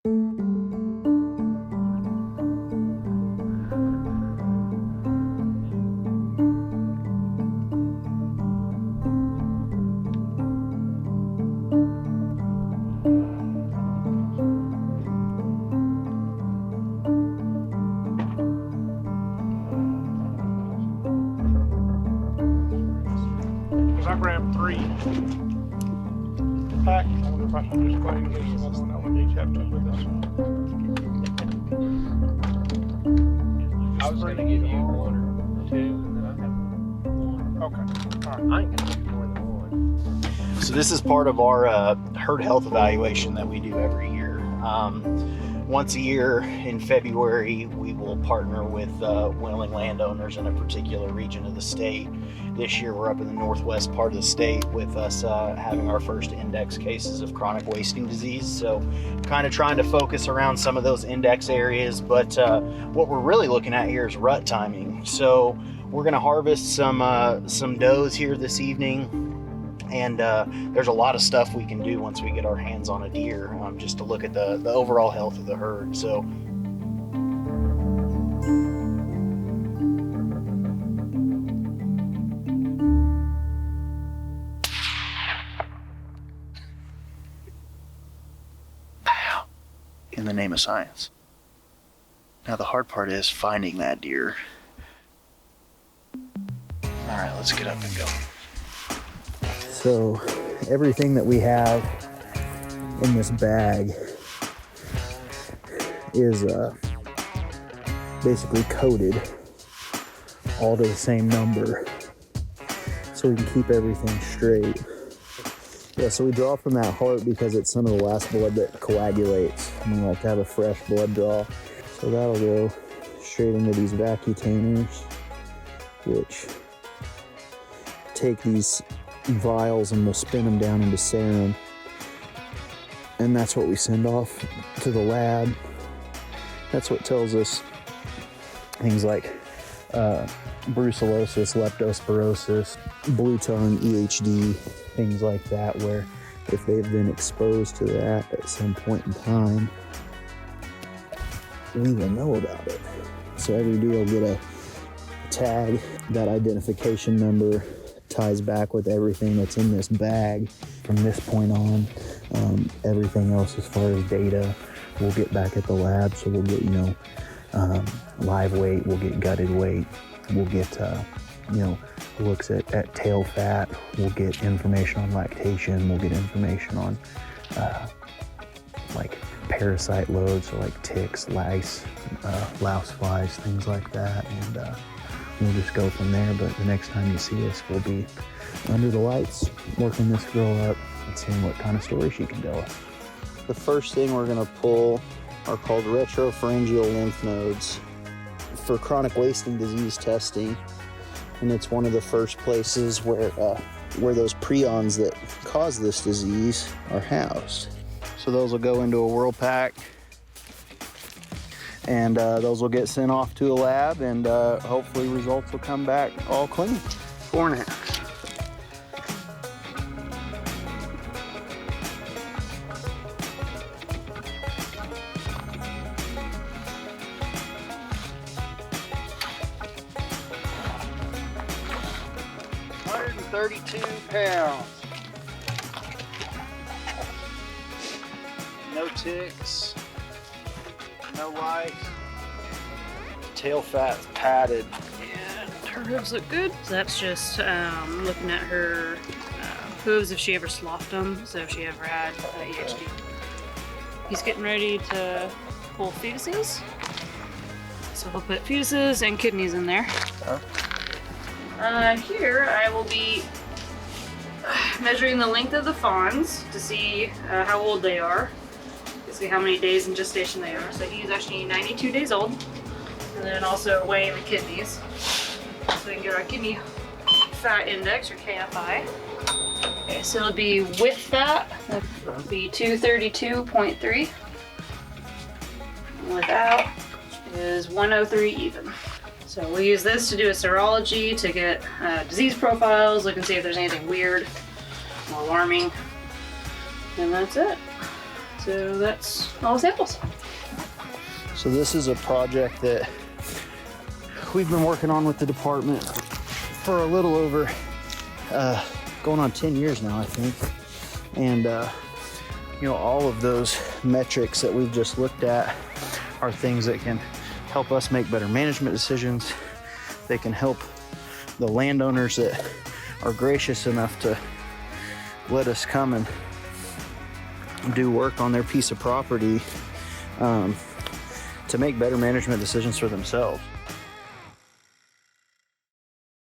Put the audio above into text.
I grabbed 3 pack. I wonder if I should just go ahead and get another one. That one each have 2 with us. I was going to give you 1 or 2, and then I have 1. Okay. All right. I ain't going to give you more than 1. So this is part of our herd health evaluation that we do every year. Once a year in February, we will partner with willing landowners in a particular region of the state. This year, we're up in the northwest part of the state with us having our first index cases of chronic wasting disease. So kind of trying to focus around some of those index areas, but what we're really looking at here is rut timing. So we're gonna harvest some does here this evening. And there's a lot of stuff we can do once we get our hands on a deer, just to look at the overall health of the herd. So in the name of science. Now the hard part is finding that deer. All right, let's get up and go. So everything that we have in this bag is basically coded all to the same number so we can keep everything straight. Yeah, so we draw from that heart because it's some of the last blood that coagulates, and we like to have a fresh blood draw. So that'll go straight into these vacuutators, which take these vials and we'll spin them down into serum, and that's what we send off to the lab. That's what tells us things like brucellosis, leptospirosis, blue tongue, EHD, things like that, where if they've been exposed to that at some point in time, we will know about it. So every deer will get a tag. That identification number ties back with everything that's in this bag. From this point on, everything else as far as data, we'll get back at the lab. So we'll get, live weight, we'll get gutted weight, we'll get, looks at tail fat, we'll get information on lactation, we'll get information on like parasite loads, so like ticks, lice, louse flies, things like that, and we'll just go from there. But the next time you see us, we'll be under the lights, working this girl up and seeing what kind of story she can tell us. The first thing we're gonna pull are called retropharyngeal lymph nodes for chronic wasting disease testing. And it's one of the first places where those prions that cause this disease are housed. So those will go into a whirl pack, and those will get sent off to a lab, and hopefully results will come back all clean. 4.5. £132. No ticks, no lice, tail fat's padded. And her hooves look good. So that's just looking at her hooves if she ever sloughed them, so if she ever had EHD. He's getting ready to pull fetuses. So he'll put fetuses and kidneys in there. Here I will be measuring the length of the fawns to see how old they are, to see how many days in gestation they are. So he's actually 92 days old. And then also weighing the kidneys. So we can get our kidney fat index, or KFI. Okay, so it'll be with fat, it'll be 232.3. Without is 103 even. So we'll use this to do a serology to get disease profiles, look and see if there's anything weird or alarming, and that's it. So that's all the samples. So this is a project that we've been working on with the department for a little over, going on 10 years now, I think. And, you know, all of those metrics that we've just looked at are things that can help us make better management decisions. They can help the landowners that are gracious enough to let us come and do work on their piece of property to make better management decisions for themselves.